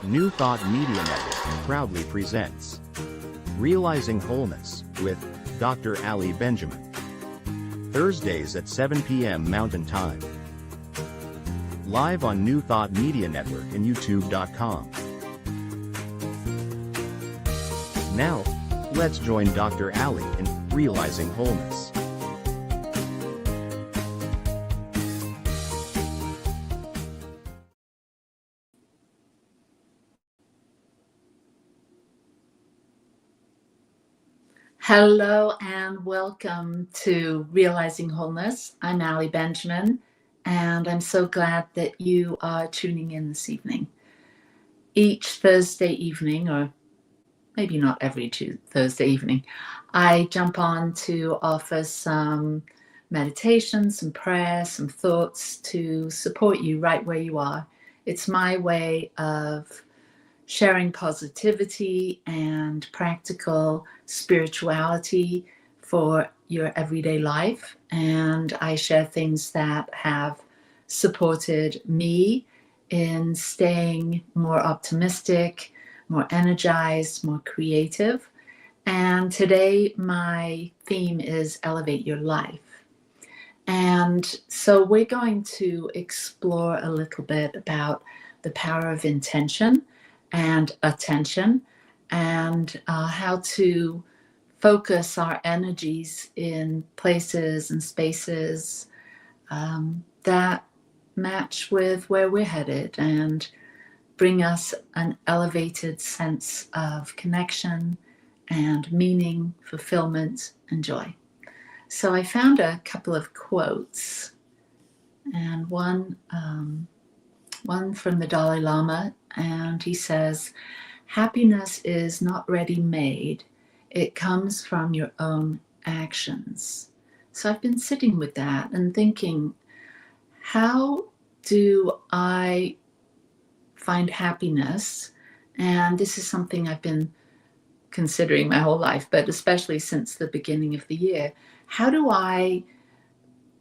New Thought Media Network proudly presents Realizing Wholeness with Dr. Ali Benjamin. Thursdays at 7 p.m. Mountain Time. Live on New Thought Media Network and YouTube.com. Now, let's join Dr. Ali in Realizing Wholeness. Hello and welcome to Realizing Wholeness. I'm Ali Benjamin, and I'm so glad that you are tuning in this evening. Each Thursday evening, or maybe not every Thursday evening, I jump on to offer some meditation, some prayer, some thoughts to support you right where you are. It's my way of sharing positivity and practical spirituality for your everyday life. And I share things that have supported me in staying more optimistic, more energized, more creative. And today my theme is Elevate Your Life. And so we're going to explore a little bit about the power of intention and attention, and how to focus our energies in places and spaces that match with where we're headed and bring us an elevated sense of connection and meaning, fulfillment, and joy. So I found a couple of quotes, and one from the Dalai Lama, and he says, "Happiness is not ready-made. It comes from your own actions." So I've been sitting with that and thinking, how do I find happiness? And this is something I've been considering my whole life, but especially since the beginning of the year. How do I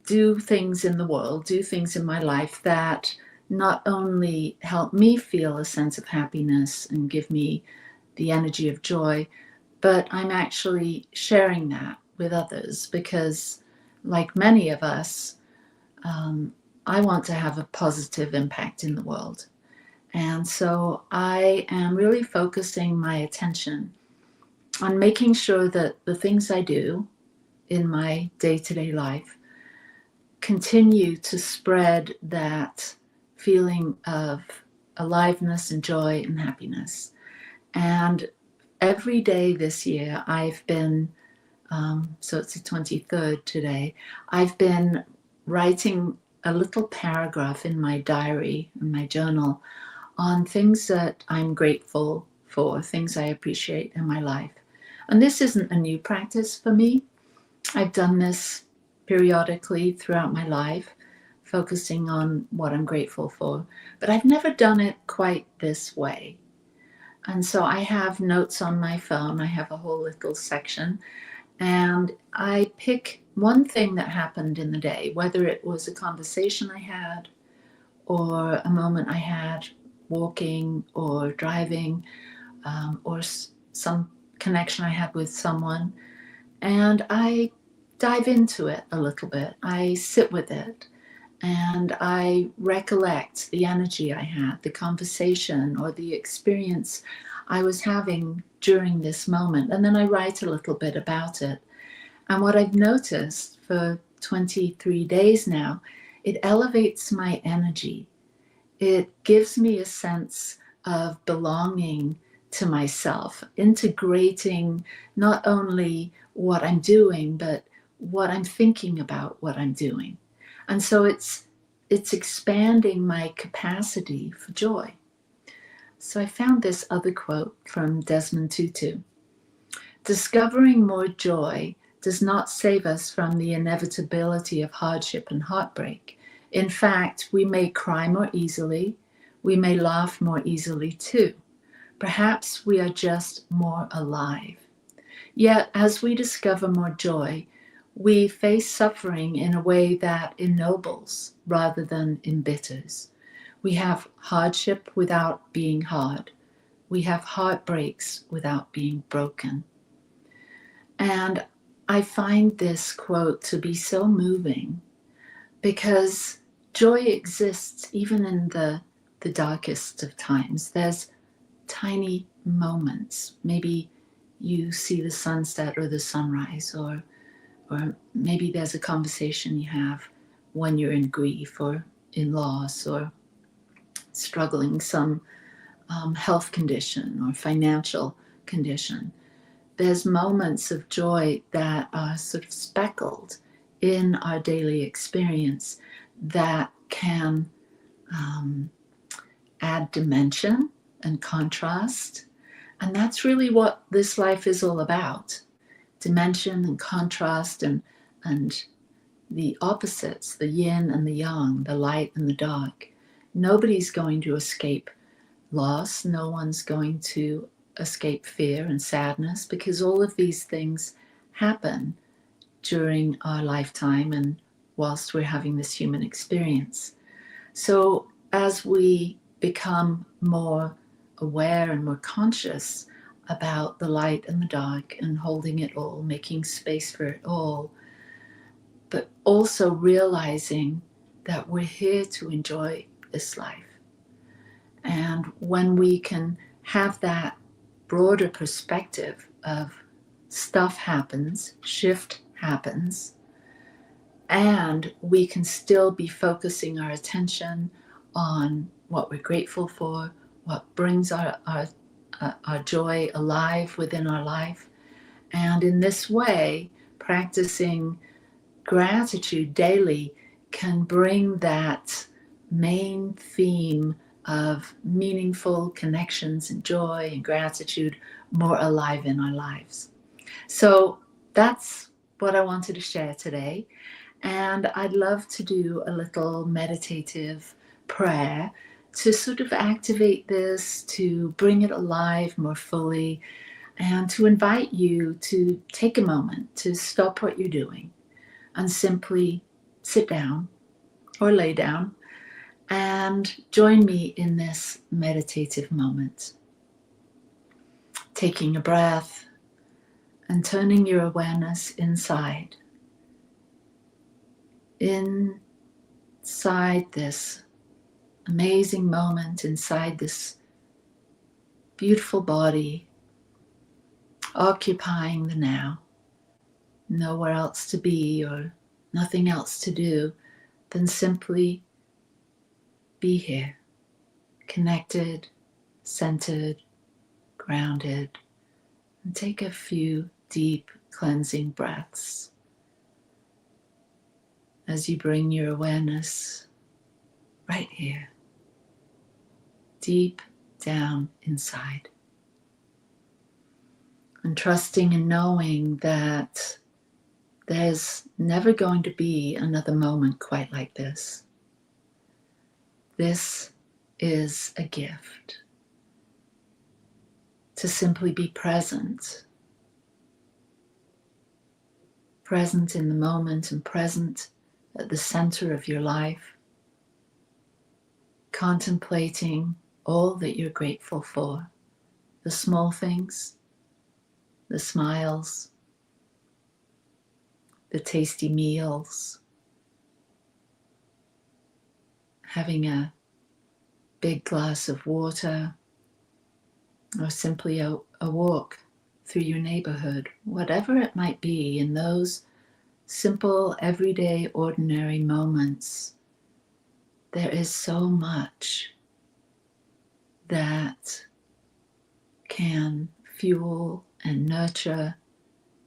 do things in the world, do things in my life that not only help me feel a sense of happiness and give me the energy of joy, but I'm actually sharing that with others? Because like many of us, I want to have a positive impact in the world. And so I am really focusing my attention on making sure that the things I do in my day-to-day life continue to spread that feeling of aliveness and joy and happiness. And every day this year I've been, so it's the 23rd today, I've been writing a little paragraph in my diary, in my journal, on things that I'm grateful for, things I appreciate in my life. And this isn't a new practice for me. I've done this periodically throughout my life, focusing on what I'm grateful for, but I've never done it quite this way. And so I have notes on my phone. I have a whole little section, and I pick one thing that happened in the day, whether it was a conversation I had or a moment I had walking or driving, or some connection I had with someone, and I dive into it a little bit. I sit with it and I recollect the energy I had, the conversation or the experience I was having during this moment, and then I write a little bit about it. And what I've noticed for 23 days now, it elevates my energy. It gives me a sense of belonging to myself, integrating not only what I'm doing, but what I'm thinking about what I'm doing. And so it's expanding my capacity for joy. So I found this other quote from Desmond Tutu. "Discovering more joy does not save us from the inevitability of hardship and heartbreak. In fact, we may cry more easily. We may laugh more easily too. Perhaps we are just more alive. Yet, as we discover more joy, we face suffering in a way that ennobles rather than embitters. We have hardship without being hard. We have heartbreaks without being broken. And I find this quote to be so moving because joy exists even in the darkest of times. There's tiny moments. Maybe you see the sunset or the sunrise, or maybe there's a conversation you have when you're in grief or in loss or struggling some health condition or financial condition. There's moments of joy that are sort of speckled in our daily experience that can add dimension and contrast. And that's really what this life is all about. Dimension and contrast and the opposites, the yin and the yang, the light and the dark. Nobody's going to escape loss. No one's going to escape fear and sadness, because all of these things happen during our lifetime and whilst we're having this human experience. So as we become more aware and more conscious about the light and the dark and holding it all, making space for it all, but also realizing that we're here to enjoy this life. And when we can have that broader perspective of stuff happens, shift happens, and we can still be focusing our attention on what we're grateful for, what brings our joy alive within our life. And in this way, practicing gratitude daily can bring that main theme of meaningful connections and joy and gratitude more alive in our lives. So that's what I wanted to share today. And I'd love to do a little meditative prayer to sort of activate this, to bring it alive more fully, and to invite you to take a moment to stop what you're doing and simply sit down or lay down and join me in this meditative moment. Taking a breath and turning your awareness inside this amazing moment, inside this beautiful body, occupying the now. Nowhere else to be or nothing else to do than simply be here, connected, centered, grounded, and take a few deep cleansing breaths as you bring your awareness right here, deep down inside. And trusting and knowing that there's never going to be another moment quite like this. This is a gift to simply be present in the moment and present at the center of your life, contemplating all that you're grateful for, the small things, the smiles, the tasty meals, having a big glass of water, or simply a walk through your neighborhood, whatever it might be. In those simple, everyday, ordinary moments, there is so much that can fuel and nurture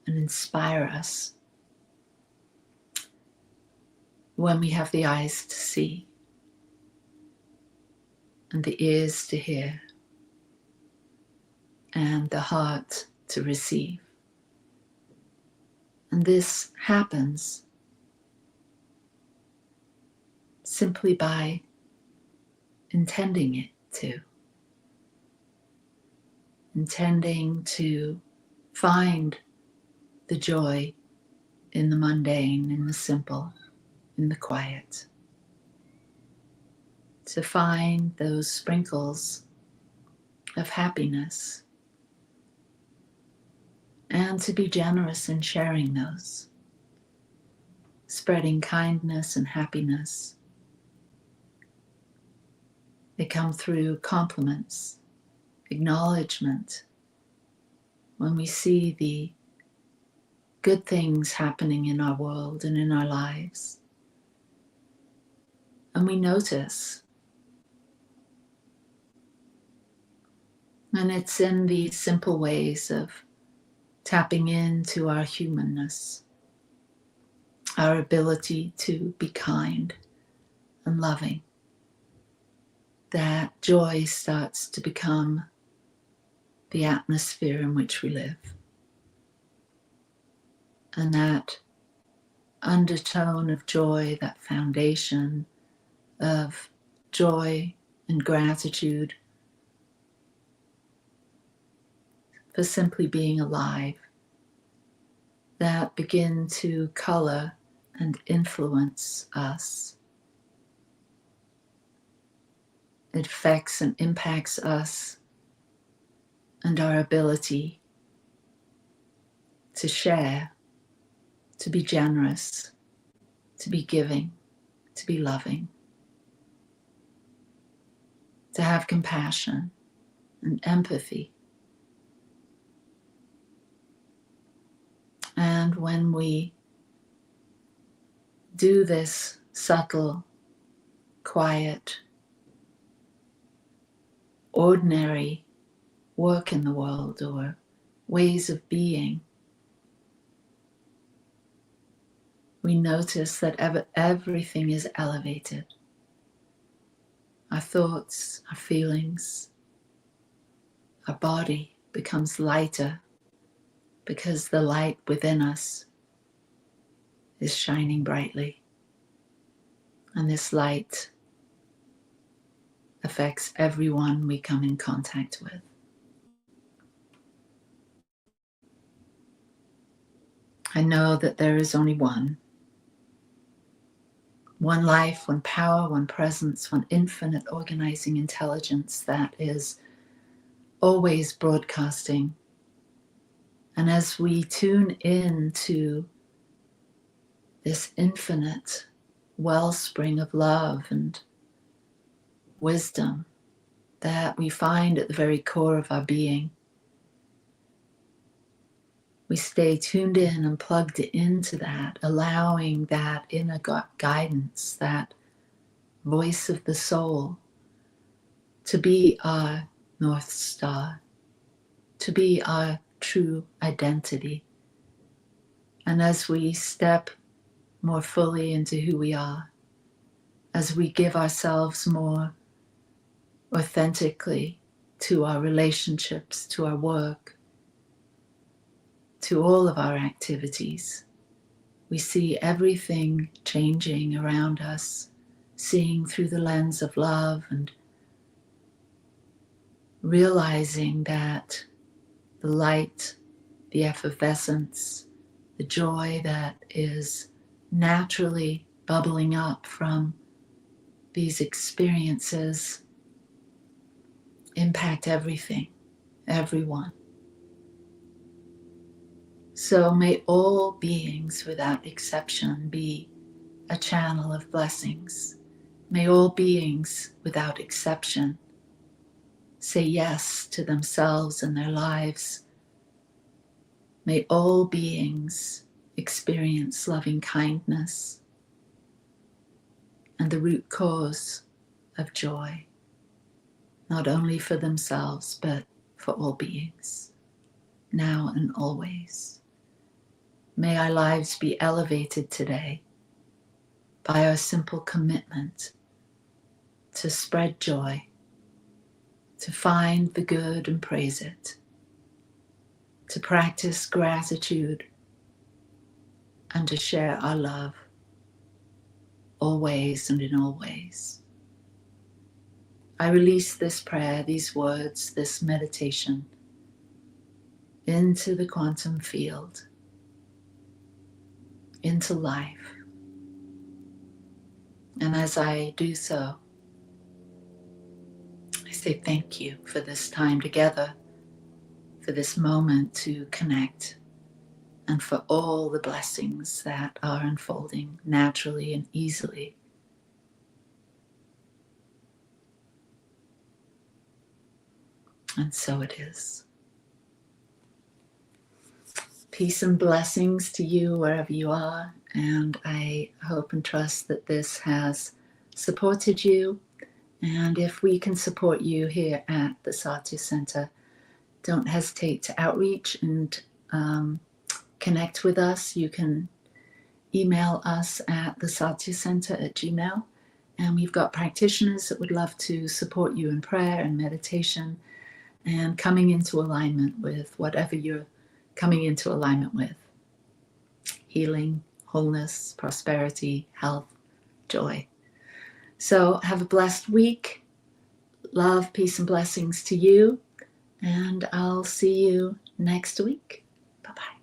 and inspire us when we have the eyes to see and the ears to hear and the heart to receive. And this happens simply by intending it to. Intending to find the joy in the mundane, in the simple, in the quiet. to find those sprinkles of happiness and to be generous in sharing those, spreading kindness and happiness. They come through compliments, acknowledgement, when we see the good things happening in our world and in our lives. And we notice. And it's in these simple ways of tapping into our humanness, our ability to be kind and loving, that joy starts to become the atmosphere in which we live. And that undertone of joy, that foundation of joy and gratitude for simply being alive, that begin to color and influence us. It affects and impacts us and our ability to share, to be generous, to be giving, to be loving, to have compassion and empathy. And when we do this subtle, quiet, ordinary work in the world or ways of being, we notice that everything is elevated. Our thoughts, our feelings, our body becomes lighter because the light within us is shining brightly. And this light affects everyone we come in contact with. I know that there is only one life, one power, one presence, one infinite organizing intelligence that is always broadcasting. And as we tune in to this infinite wellspring of love and wisdom that we find at the very core of our being, we stay tuned in and plugged into that, allowing that inner guidance, that voice of the soul, to be our North Star, to be our true identity. And as we step more fully into who we are, as we give ourselves more authentically to our relationships, to our work, to all of our activities, we see everything changing around us, seeing through the lens of love and realizing that the light, the effervescence, the joy that is naturally bubbling up from these experiences impact everything, everyone. So may all beings without exception be a channel of blessings. May all beings without exception say yes to themselves and their lives. May all beings experience loving kindness and the root cause of joy, not only for themselves, but for all beings, now and always. May our lives be elevated today by our simple commitment to spread joy, to find the good and praise it, to practice gratitude, and to share our love always and in all ways. I release this prayer, these words, this meditation into the quantum field, into life. And as I do so, say thank you for this time together, for this moment to connect, and for all the blessings that are unfolding naturally and easily. And so it is. Peace and blessings to you wherever you are. And I hope and trust that this has supported you. And if we can support you here at the Satya Center, don't hesitate to outreach and connect with us. You can email us at thesatyacenter@gmail.com. And we've got practitioners that would love to support you in prayer and meditation and coming into alignment with whatever you're coming into alignment with. Healing, wholeness, prosperity, health, joy. So have a blessed week. Love, peace, and blessings to you. And I'll see you next week. Bye-bye.